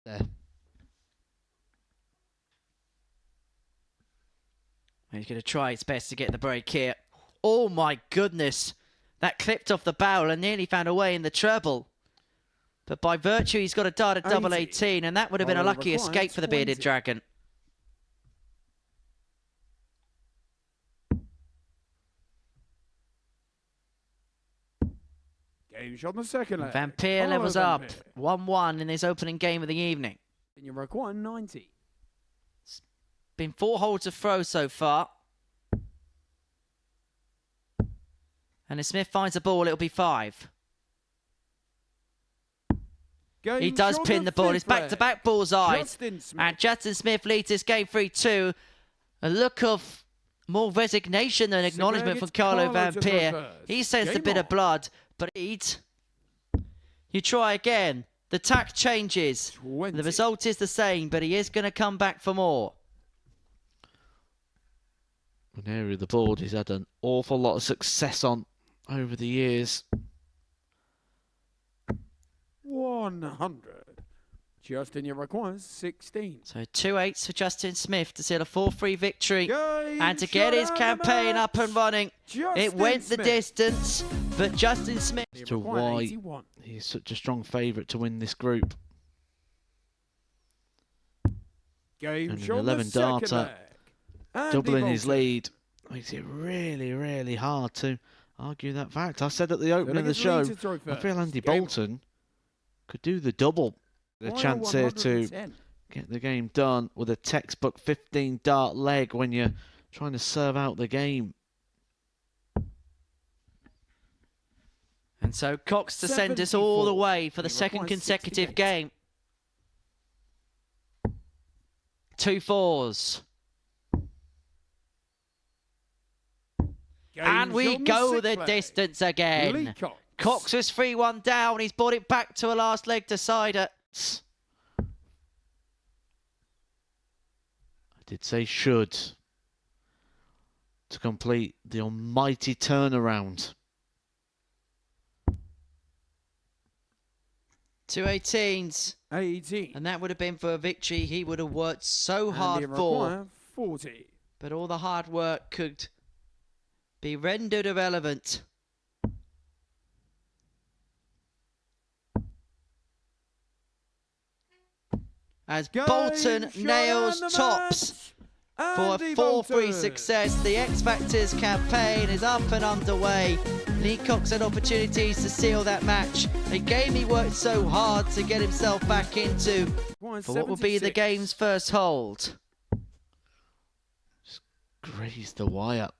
there. He's going to try his best to get the break here. Oh my goodness. That clipped off the barrel and nearly found a way in the treble. But by virtue, he's got a dart at double 18, and that would have been a lucky escape for the bearded dragon. Game shot on the second leg. Vampire levels up 1-1 in this opening game of the evening. And you require 90. It's been 4 holes of throw so far. And if Smith finds the ball, it'll be 5. He does pin the ball. It's back-to-back bullseyes. And Justin Smith leads this game 3-2. A look of more resignation than acknowledgement from Carlo Vamp. He sensed a bit of blood, but you try again. The tack changes. 20. The result is the same, but he is going to come back for more. An area of the board he's had an awful lot of success on over the years. 100. Justin, you require 16. So 2 8s for Justin Smith to seal a 4-3 victory and to get his campaign up and running. It went the distance, but Justin Smith... As to why he's such a strong favourite to win this group. Game And an shot 11 darter, doubling his Bolton. lead. Makes it really, really hard to argue that fact. I said at the opening of the show, I feel Andy Bolton could do the double. The chance here to get the game done with a textbook 15 dart leg when you're trying to serve out the game. And so Cox to send us all the way for the second consecutive game. 2 4s. And we go the distance again. Lee Cox. Cox was 3-1 down. He's brought it back to a last leg decider. I did say should to complete the almighty turnaround. 2 18s. 18. And that would have been for a victory he would have worked so hard And you for. require 40. But all the hard work could be rendered irrelevant. As Bolton nails tops for a 4-3 success. The X Factors campaign is up and underway. Lee Cox had opportunities to seal that match. A game he worked so hard to get himself back into for what will be the game's first hold. Just grazed the wire.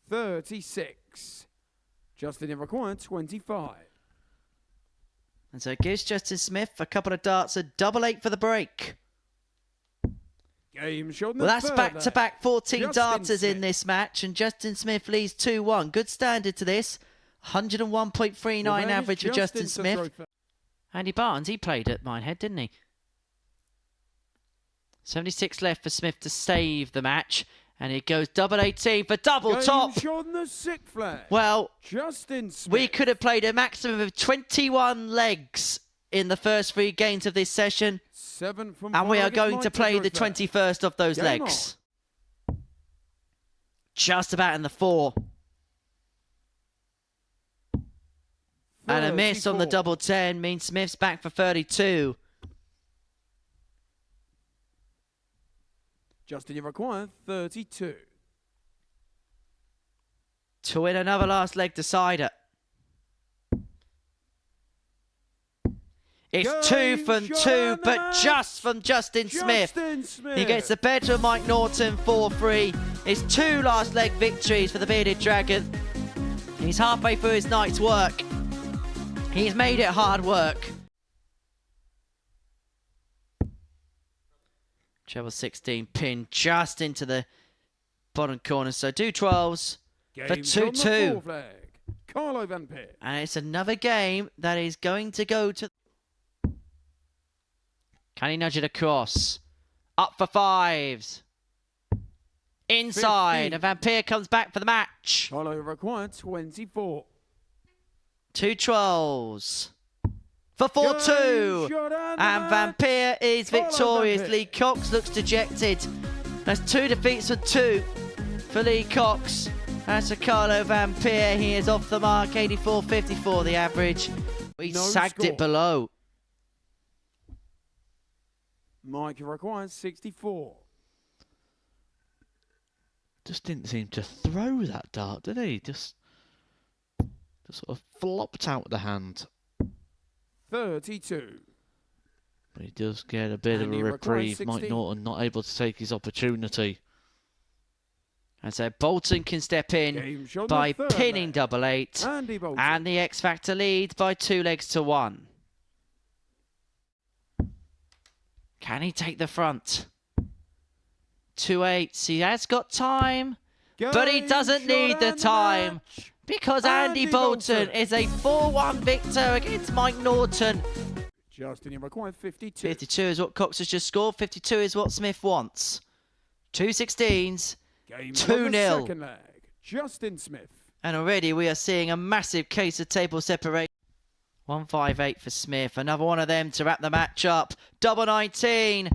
36. Justin, you require 25. And so it gives Justin Smith a couple of darts, a double 8 for the break. Game shot. Well, that's back-to-back 14 darters in this match, and Justin Smith leads 2-1. Good standard to this. 101.39 average for Justin Smith. Andy Barnes, he played at Minehead, didn't he? 76 left for Smith to save the match. And it goes double 18 for double top. Well, we could have played a maximum of 21 legs in the first 3 games of this session. And we are going to play the 21st of those legs. Just about in the 4. And a miss on the double 10 means Smith's back for 32. Justin, you require 32. To win another last leg decider. It's 2 from 2, but just from Justin Smith. He gets the better of Mike Norton, 4-3. It's 2 last leg victories for the Bearded Dragon. He's halfway through his night's work. He's made it hard work. Treble 16 pin just into the bottom corner. So do 12s for 2-2. Carlo Vamp. And it's another game that is going to go to... Can he nudge it across? Up for 5s. Inside. 15. And Vampire comes back for the match. Carlo required 24. 2 12s. for 4-2. And Vampire is victorious. Lee Cox looks dejected. That's 2 defeats for 2 for Lee Cox. As for Carlo Vampire, he is off the mark, 84.54 the average. We sagged it below. Mike requires 64. Just didn't seem to throw that dart, did he? Just sort of flopped out the hand. 32. But he does get a bit of a reprieve. Mike Norton not able to take his opportunity. And so Bolton can step in by pinning double 8. And the X Factor leads by 2 legs to 1. Can he take the front? 2-8. He has got time, but he doesn't need the time because Andy Bolton is a 4-1 victor against Mike Norton. Justin, you require 52. 52 is what Cox has just scored. 52 is what Smith wants. 2 16s. 2-0. Second leg, Justin Smith. And already we are seeing a massive case of table separation. 158 for Smith. Another one of them to wrap the match up. Double 19.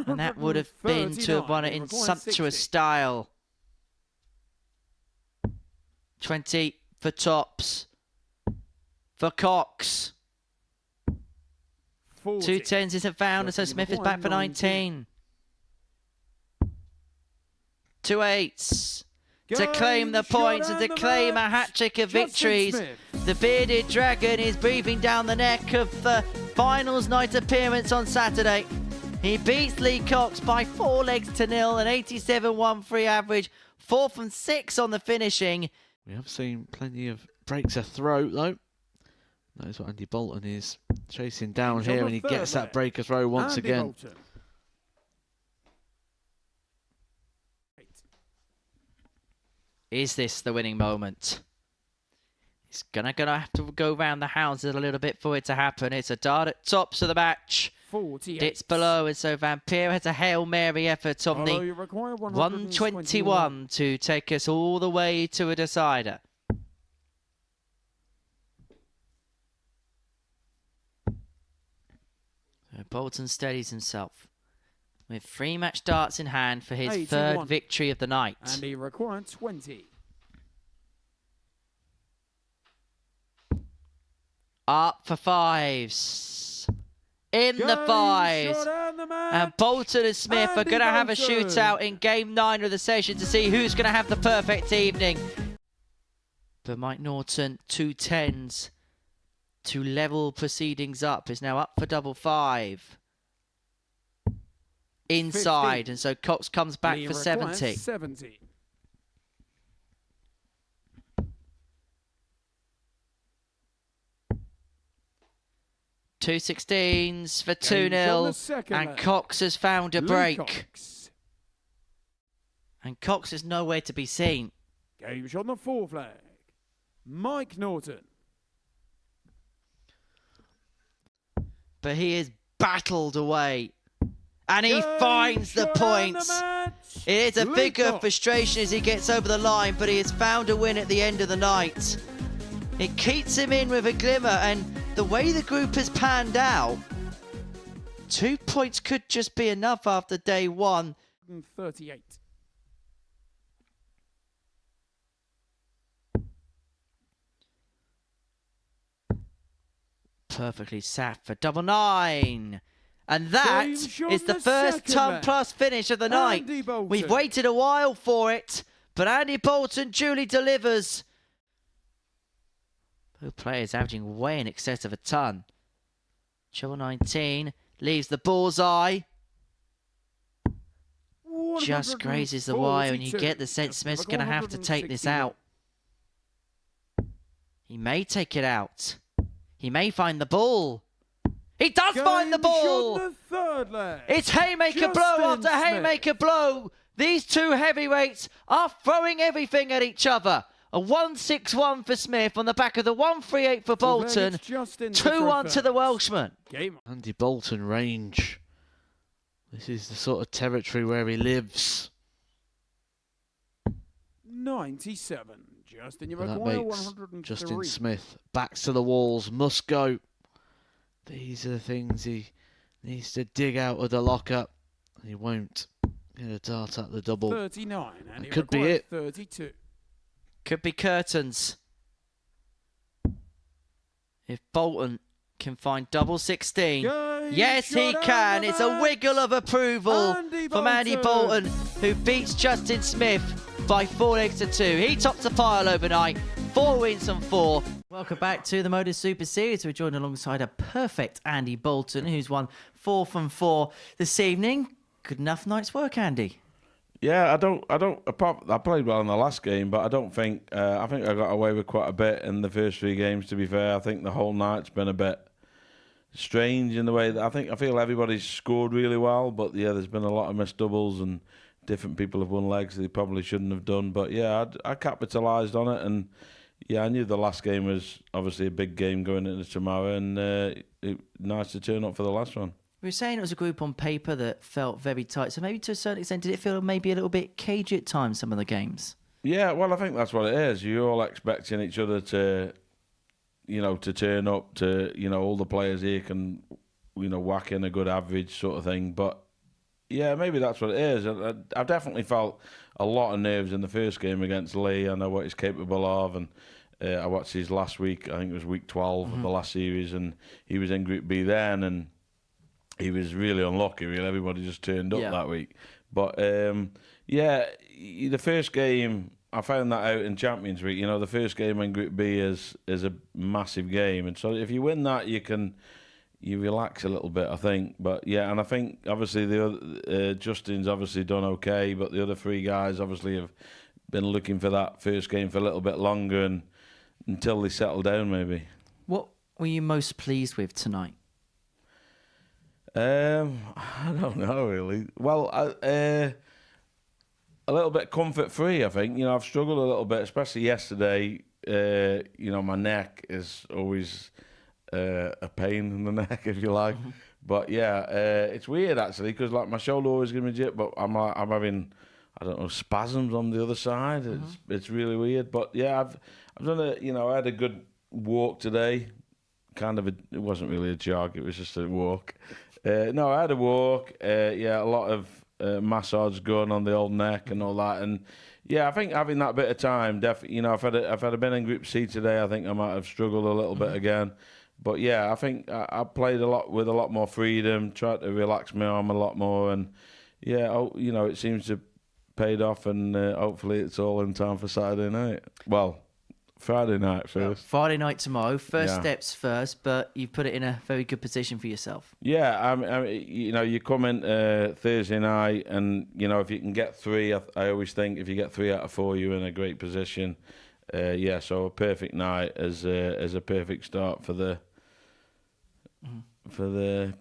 And that would have been to have won it in sumptuous style. 20 for Tops. For Cox. 2 10s isn't found, and so Smith is back for 19. 2 8s to claim the points and to claim a hat-trick of victories. The bearded dragon is breathing down the neck of the finals night appearance on Saturday. He beats Lee Cox by 4 legs to 0, an 87.13 average, 4 from 6 on the finishing. We have seen plenty of breaks a throat though. That is what Andy Bolton is chasing down here, and he gets that break a throw once again. Is this the winning moment? He's gonna have to go round the houses a little bit for it to happen. It's a dart at Tops of the match. 48. It's below, and so Vampire has a Hail Mary effort on the 121 to take us all the way to a decider. So Bolton steadies himself with 3 match darts in hand for his 3rd victory of the night. And he required 20. Up for 5s. In the 5s. And Bolton and Smith are going to have a shootout in game 9 of the session to see who's going to have the perfect evening. But Mike Norton, 2 10s to level proceedings up, is now up for double 5. Inside, 50. And so Cox comes back for 70. 2 16s for 2-0, and Cox has found a break. And Cox is nowhere to be seen. Game shot on the 4th leg. Mike Norton. But he is battled away. And he finds the points. It is a figure of frustration as he gets over the line, but he has found a win at the end of the night. It keeps him in with a glimmer, and the way the group has panned out, 2 points could just be enough after day 1. 38. Perfectly sat for double 9. And that is the first ton plus finish of the night. We've waited a while for it, but Andy Bolton duly delivers. Both players averaging way in excess of a ton. Triple 19 leaves the bullseye. Just grazes the wire, and you get the sense Smith's going to have to take this out. He may take it out. He may find the ball. He does find the ball! It's haymaker blow after haymaker blow. These 2 heavyweights are throwing everything at each other. A 1-6-1 for Smith on the back of the 1-3-8 for Bolton. 2-1 to the Welshman. Andy Bolton range. This is the sort of territory where he lives. 97. Justin, you that makes Justin Smith backs to the walls, must go. These are the things he needs to dig out of the locker. He won't get a dart at the double. 39, and It could be it. 32. Could be curtains. If Bolton can find double 16. Yes, he can. It's a wiggle of approval from Andy Bolton, who beats Justin Smith by 4 legs to 2. He topped the pile overnight. 4 wins on 4. Welcome back to the Motor Super Series. We're joined alongside a perfect Andy Bolton, who's won 4 from 4 this evening. Good enough night's work, Andy. Yeah, I played well in the last game, but I don't think, I think I got away with quite a bit in the first 3 games, to be fair. I think the whole night's been a bit strange in the way that I feel everybody's scored really well, but yeah, there's been a lot of missed doubles and different people have won legs they probably shouldn't have done. But yeah, I capitalised on it, and yeah, I knew the last game was obviously a big game going into tomorrow, and nice to turn up for the last one. We were saying it was a group on paper that felt very tight, so maybe to a certain extent, did it feel maybe a little bit cagey at times, some of the games? Yeah, well, I think that's what it is. You're all expecting each other to, to turn up, to, all the players here can, whack in a good average sort of thing. But, yeah, maybe that's what it is. I've definitely felt a lot of nerves in the first game against Lee. I know what he's capable of, and I watched his last week, I think it was week 12 of the last series, and he was in Group B then, and he was really unlucky, really. Everybody just turned up that week. But, yeah, the first game, I found that out in Champions Week. The first game in Group B is a massive game. And so if you win that, you relax a little bit, I think. But, yeah, and I think, obviously, the other, Justin's obviously done okay, but the other 3 guys obviously have been looking for that first game for a little bit longer and until they settle down, maybe. What were you most pleased with tonight? I don't know, really. Well, a little bit comfort-free, I think. I've struggled a little bit, especially yesterday. My neck is always a pain in the neck, if you like. But, yeah, it's weird, actually, because, my shoulder always gives me jip, but I'm having, I don't know, spasms on the other side. It's really weird. But, yeah, I've done I had a good walk today. It wasn't really a jog, it was just a walk. No, I had a walk. A lot of massage going on the old neck and all that. And yeah, I think having that bit of time, definitely. If I'd been in Group C today, I think I might have struggled a little bit again. But yeah, I think I played a lot with a lot more freedom, tried to relax my arm a lot more, and yeah, it seems to have paid off, and hopefully it's all in time for Saturday night. Well, Friday night first. Friday night tomorrow. First steps first, but you've put it in a very good position for yourself. Yeah, you come in Thursday night, and if you can get 3, I always think if you get 3 out of 4, you're in a great position. So a perfect night is a perfect start for the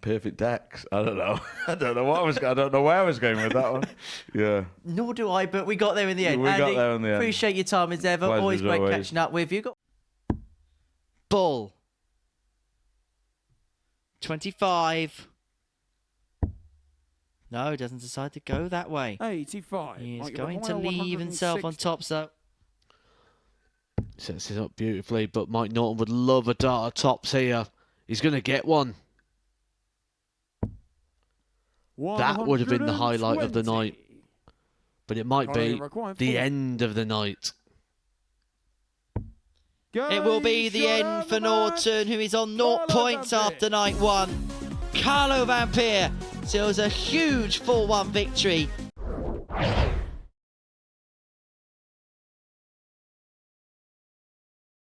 perfect decks. I don't know. I don't know where I was going with that one. Yeah. Nor do I, but we got there in the end. We Andy, got there in the end. Appreciate your time as ever. Pleasure always as great always. catching up with you. Bull. 25. No, doesn't decide to go that way. 85. He's going to leave himself on top, so. Sets it up beautifully, but Mike Norton would love a dart at tops here. He's going to get one. That would have been the highlight of the night. But it might be the end of the night. It will be the end for Norton, who is on 0 points after night 1. Carlo Vamp seals a huge 4-1 victory.